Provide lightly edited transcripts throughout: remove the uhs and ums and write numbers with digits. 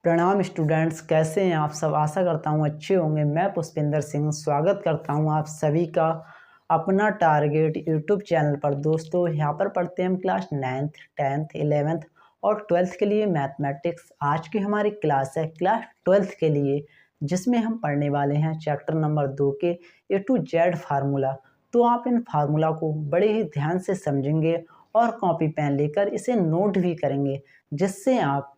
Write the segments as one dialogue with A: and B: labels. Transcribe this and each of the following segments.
A: प्रणाम स्टूडेंट्स, कैसे हैं आप सब। आशा करता हूं अच्छे होंगे। मैं पुष्पिंदर सिंह स्वागत करता हूं आप सभी का अपना टारगेट यूट्यूब चैनल पर। दोस्तों, यहां पर पढ़ते हैं हम क्लास 9th 10th 11th और 12th के लिए मैथमेटिक्स। आज की हमारी क्लास है क्लास 12th के लिए, जिसमें हम पढ़ने वाले हैं चैप्टर नंबर 2 के A to Z फार्मूला। तो आप इन फार्मूला को बड़े ही ध्यान से समझेंगे और कॉपी पेन लेकर इसे नोट भी करेंगे, जिससे आप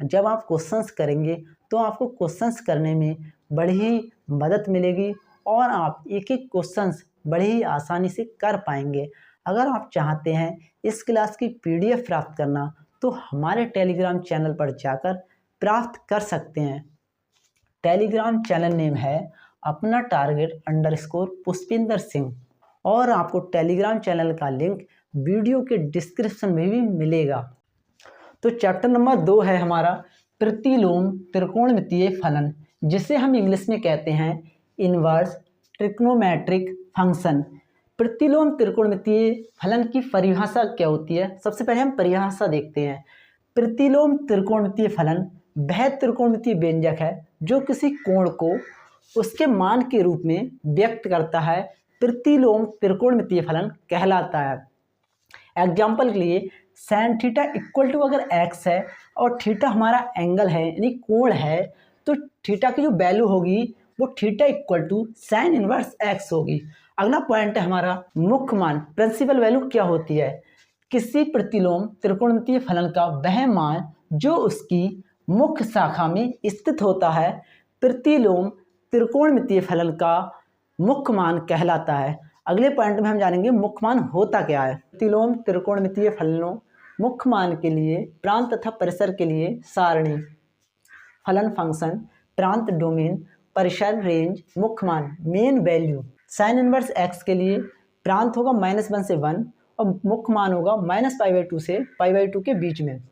A: जब आप क्वेश्चंस करेंगे तो आपको क्वेश्चंस करने में बड़ी ही मदद मिलेगी और आप एक एक क्वेश्चंस बड़ी ही आसानी से कर पाएंगे। अगर आप चाहते हैं इस क्लास की PDF प्राप्त करना तो हमारे टेलीग्राम चैनल पर जाकर प्राप्त कर सकते हैं। टेलीग्राम चैनल नेम है अपना टारगेट _ पुष्पिंदर सिंह और आपको टेलीग्राम चैनल का लिंक वीडियो के डिस्क्रिप्शन में भी मिलेगा। तो चैप्टर नंबर 2 है हमारा प्रतिलोम त्रिकोणमितीय फलन, जिसे हम इंग्लिश में कहते हैं इनवर्स ट्रिग्नोमेट्रिक फंक्शन। प्रतिलोम त्रिकोणमितीय फलन की परिभाषा क्या होती है, सबसे पहले हम परिभाषा देखते हैं। प्रतिलोम त्रिकोणमितीय फलन वह त्रिकोणमितीय व्यंजक है जो किसी कोण को उसके मान के रूप में व्यक्त करता है। प्रतिलोम त्रिकोणमितीय फलन कहलाता है। एग्जाम्पल के लिए साइन थीटा इक्वल टू अगर x है और थीटा हमारा एंगल है यानी कोण है, तो थीटा की जो वैल्यू होगी वो theta equal to sine inverse x होगी। अगला पॉइंट है हमारा मुख्य मान, प्रिंसिपल वैल्यू क्या होती है। किसी प्रतिलोम त्रिकोणमितीय फलन का वह मान जो उसकी मुख्य शाखा में स्थित होता है, प्रतिलोम त्रिकोणमितीय फलन का मुख्य मान कहलाता है। अगले पॉइंट में हम जानेंगे मुख्य मान होता क्या है। प्रतिलोम त्रिकोणमितीय फलनों मुख्य मान के लिए प्रांत तथा परिसर के लिए सारणी। फलन फंक्शन, प्रांत डोमेन, परिसर रेंज, मुख्य मान main value. Sign inverse x के लिए प्रांत होगा -1 से 1 और मुख्य मान होगा -π/2 से π/2 के बीच में।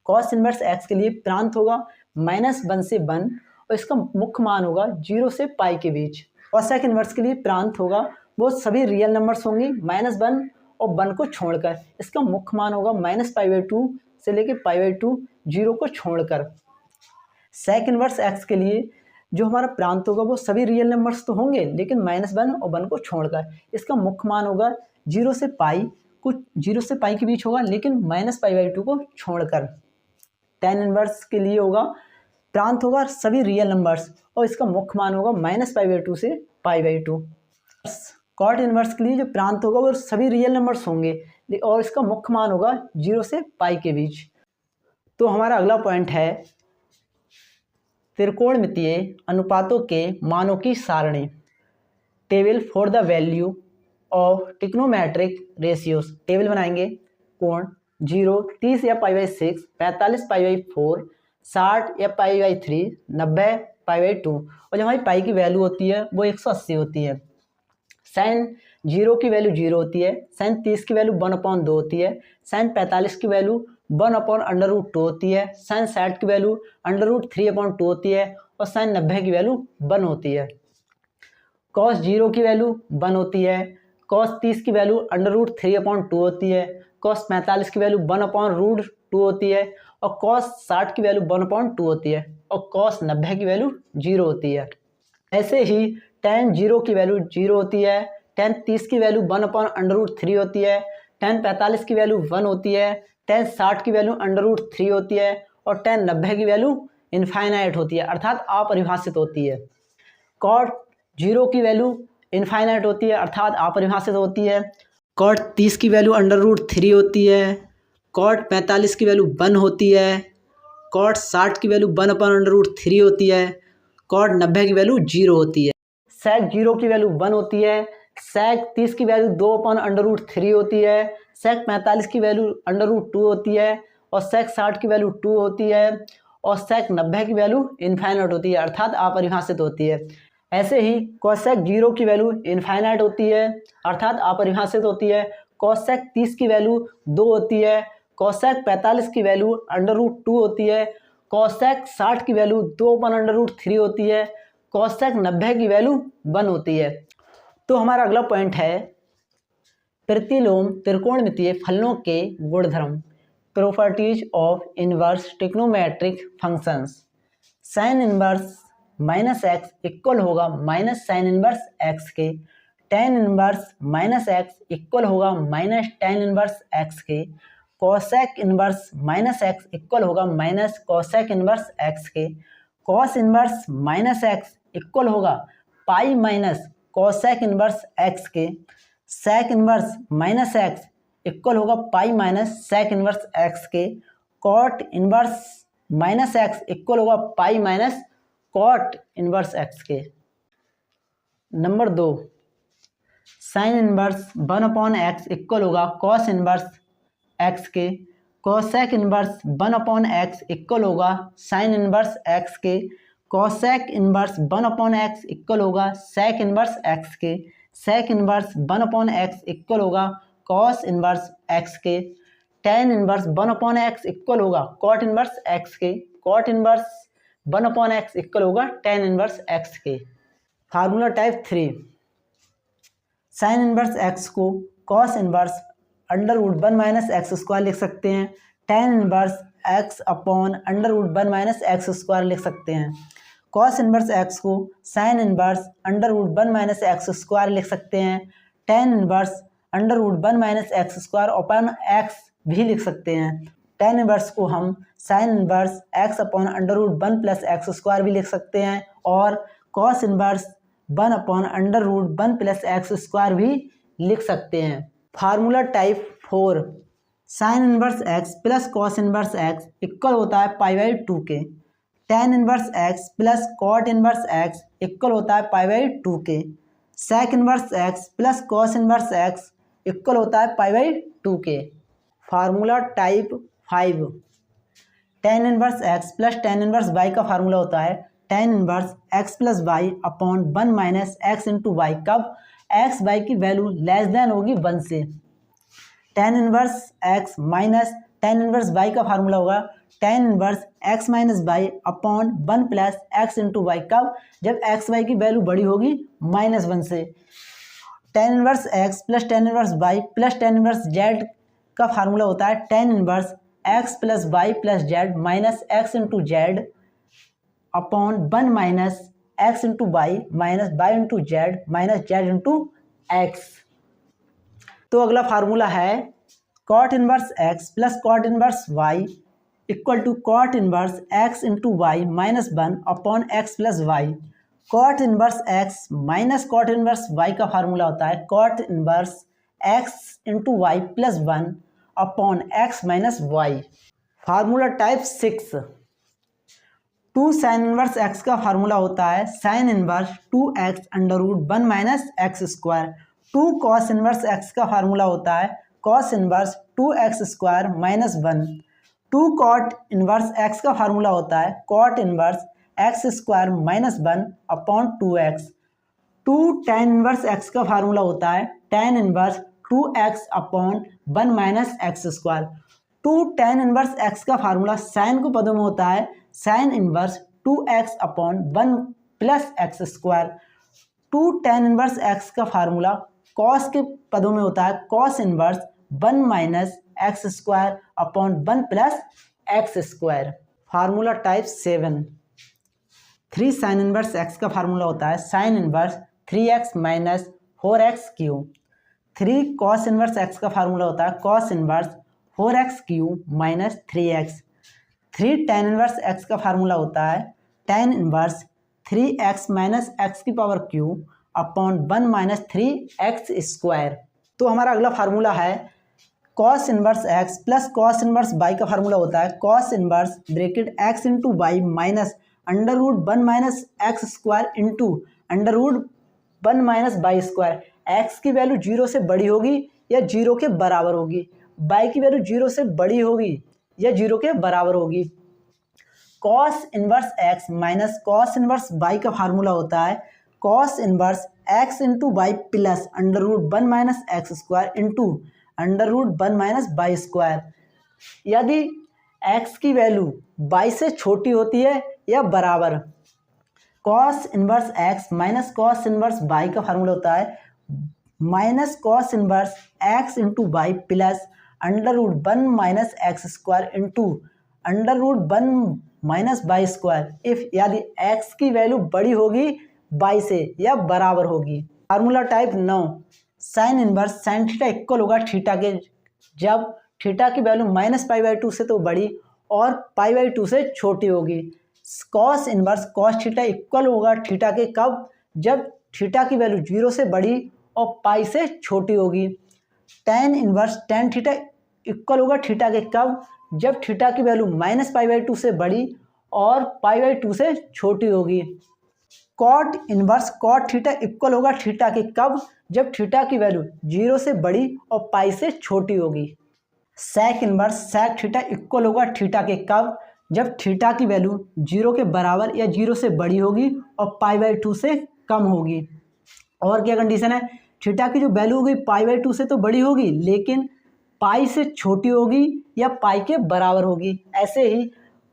A: कॉस इनवर्स x के लिए प्रांत होगा -1 से 1 और इसका मुख्य मान होगा 0 से π के बीच। कॉसेक इनवर्स के लिए प्रांत होगा, वो सभी रियल नंबर्स होंगे -1 और 1 को छोड़कर। इसका मुख्य मान होगा -π/2 से लेके π/2, 0 को छोड़कर। सेक इनवर्स x के लिए जो हमारा प्रांत होगा वो सभी रियल नंबर्स तो होंगे लेकिन -1 और 1 को छोड़कर। इसका मुख्य मान होगा 0 से π, कुछ 0 से π के बीच होगा लेकिन -π/2 को छोड़कर। टेन इनवर्स के लिए होगा प्रांत होगा सभी रियल नंबर्स और इसका मुख्य मान होगा -π/2 से π/2। कॉट इनवर्स के लिए जो प्रांत होगा वो सभी रियल नंबर्स होंगे और इसका मुख्य मान होगा 0 से π के बीच। तो हमारा अगला पॉइंट है त्रिकोणमितीय अनुपातों के मानों की सारणी। Table for the value of trigonometric ratios. Table बनाएंगे। कोण 0 30 या π/6, 45 π/4, 60 या π/3, 90 π/2 और जो हमारी पाई की वैल्यू होती है वो 180 होती है। साइन 0 की वैल्यू 0 होती है, साइन 30 की वैल्यू 1/2 होती है, साइन 45 की वैल्यू 1/√2 होती है, साइन 60 की वैल्यू √3/2 होती है और साइन 90 की वैल्यू 1 होती है। कॉस 0 की वैल्यू 1 होती है, कॉस 30 की वैल्यू √3/2 होती है, कॉस 45 की वैल्यू 1/√2 होती है और कॉस 60 की वैल्यू 1/2 होती है और कॉस 90 की वैल्यू 0 होती है। ऐसे ही tan 0 की वैल्यू 0 होती है, tan 30 की वैल्यू 1/√3 होती है, tan 45 की वैल्यू 1 होती है, tan 60 की वैल्यू √3 होती है और tan 90 की वैल्यू इनफाइनाइट होती है अर्थात अपरिभाषित होती है। cot 0 की वैल्यू इनफाइनाइट होती है अर्थात अपरिभाषित होती है। cot 30 की वैल्यू √3 होती है, cot 45 की वैल्यू 1 होती है, cot 60 की वैल्यू 1/√3 होती है, cot 90 की वैल्यू 0 होती है। sec 0 की वैल्यू 1 होती है, sec 30 की वैल्यू 2/√3 होती है, sec 45 की वैल्यू √2 होती है और sec 60 की वैल्यू 2 होती है और sec 90 की वैल्यू इनफाइनाइट होती है अर्थात अपरिभाषित होती है। ऐसे ही cosec 0 की वैल्यू इनफाइनाइट होती है अर्थात अपरिभाषित होती है। cosec 30 की वैल्यू 2 होती है, cosec 45 की वैल्यू √2 होती है, cosec 60 की वैल्यू 2/√3 होती है, cosec 90 की वैल्यू 1 होती है। तो हमारा अगला पॉइंट है प्रतिलोम त्रिकोणमितीय फलनों के गुणधर्म, properties of inverse trigonometric functions. Sine inverse minus x equal होगा माइनस साइन इनवर्स एक्स के, tan inverse minus x equal होगा माइनस टेन इनवर्स एक्स के, cosec inverse minus x equal होगा माइनस कोसेक इनवर्स एक्स के, cos inverse minus x equal होगा pi minus cosec inverse x के, sec inverse minus x equal होगा pi minus sec inverse x के, cot inverse minus x equal होगा pi minus cot inverse x के। Number 2, sine inverse 1/x equal होगा cos inverse x के, cosec inverse 1/x equal होगा sine inverse x के, cosec inverse 1/x equal होगा sec inverse x के, sec inverse 1/x equal होगा cos inverse x के, tan inverse 1/x equal होगा cot inverse x के, cot inverse 1/x equal होगा tan inverse x के। Formula type 3, sine inverse x को cos inverse √1 minus x square लिख सकते हैं, ten inverse x upon √1 minus x square लिख सकते हैं। कॉस इनवर्स एक्स को sine inverse √1 minus x square लिख सकते हैं, tan inverse √1 minus x square upon x भी लिख सकते हैं। टेन इनवर्स को हम sign inverse x upon √1 plus x square भी लिख सकते हैं और cos inverse 1/√1 plus x square भी लिख सकते हैं। Formula type 4, sine inverse x plus cos inverse x equal होता है π/2 के, tan inverse x plus cot inverse x equal होता है π/2 के, sec inverse x plus cos inverse x equal होता है π/2 के। Formula type 5, tan inverse x plus tan inverse y का फार्मूला होता है tan inverse x plus y upon 1 minus x into y, कब एक्स वाई की वैल्यू लेस देन होगी 1 से। Tan inverse x minus tan inverse y का formula होगा tan inverse x minus y upon 1 plus x into y, कब जब x Y की value बड़ी होगी -1 से। Tan inverse x plus tan inverse y plus tan inverse z का formula होता है tan inverse x plus y plus z minus x into z upon 1 minus x into y minus y into z minus z into x. तो अगला formula है cot inverse x plus cot inverse y equal to cot inverse x into y minus 1 upon x plus y. Cot inverse x minus cot inverse y का formula होता है cot inverse x into y plus 1 upon x minus y. Formula type 6, 2 sine inverse x का formula होता है sine inverse 2x √1 minus x square. 2 cos inverse x का formula होता है cos inverse 2x square minus 1। 2 cot inverse x का formula होता है cot inverse x square minus 1 upon 2x। 2 ten inverse x का फार्मूला होता है tan inverse 2x upon 1 minus x square. 2 ten inverse x का formula sign को पदों में होता है sine inverse 2x upon 1 plus x square. 2 ten inverse x का फार्मूला कॉस के पदों में होता है cos inverse 1 minus x square upon 1 plus x square. Formula type 7, 3 sine inverse x का फार्मूला होता है sine inverse 3x minus 4x cube. 3 cos inverse x का फार्मूला होता है cos inverse 4x cube minus 3x। 3 tan inverse x का formula होता है tan inverse 3x minus x की power cube upon 1 minus 3x square. तो हमारा अगला फार्मूला है cos inverse x plus cos inverse y का फार्मूला होता है cos inverse bracket x into y minus √1 minus x square into √1 minus y square. X की value 0 से बड़ी होगी या 0 के बराबर होगी, वाई की वैल्यू 0 से बड़ी होगी या 0 के बराबर होगी। Cos inverse x minus cos inverse y का फार्मूला होता है cos inverse x into y plus √1 minus x square into √1 minus y square. यदि एक्स की वैल्यू वाई से छोटी होती है या बराबर, cos inverse x minus cos inverse y का फार्मूला होता है minus cos inverse x into y plus √1 minus x square into √1 minus y square if यदि x की वैल्यू बड़ी होगी y से या बराबर होगी। Formula type 9, sine inverse sine theta equal होगा थीटा के जब थीटा की वैल्यू माइनस पाई बाई 2 से तो बड़ी और पाई बाई 2 से छोटी होगी। Cos inverse cos theta equal होगा थीटा के कब, जब थीटा की वैल्यू 0 से बड़ी और पाई से छोटी होगी। Tan inverse tan theta equal होगा थीटा के कब, जब थीटा की वैल्यू माइनस पाई बाई 2 से बड़ी और पाई बाई 2 से छोटी होगी। Cot inverse cot theta equal होगा थीटा के कब, जब थीटा की वैल्यू 0 से बड़ी और पाई से छोटी होगी। Sec inverse sec theta equal होगा थीटा के कब, जब थीटा की वैल्यू 0 के बराबर या 0 से बड़ी होगी और पाई बाई 2 से कम होगी। और क्या कंडीशन है, थीटा की जो वैल्यू होगी पाई बाई 2 से तो बड़ी होगी लेकिन पाई से छोटी होगी या पाई के बराबर होगी। ऐसे ही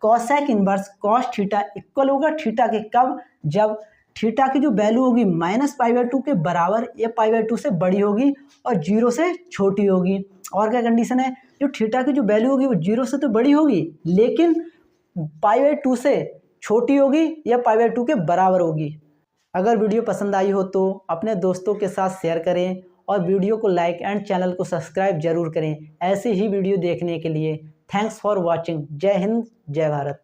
A: cosec inverse cos theta equal होगा थीटा के कब, जब थीटा की जो वैल्यू होगी माइनस पाई बाई 2 के बराबर या पाई बाई 2 से बड़ी होगी और 0 से छोटी होगी। और क्या कंडीशन है, जो थीटा की जो वैल्यू होगी वो 0 से तो बड़ी होगी लेकिन पाई बाई 2 से छोटी होगी या पाई बाई 2 के बराबर होगी। अगर वीडियो पसंद आई हो तो अपने दोस्तों के साथ शेयर करें और वीडियो को लाइक एंड चैनल को सब्सक्राइब जरूर करें ऐसे ही वीडियो देखने के लिए। Thanks for watching. जय हिंद, जय भारत।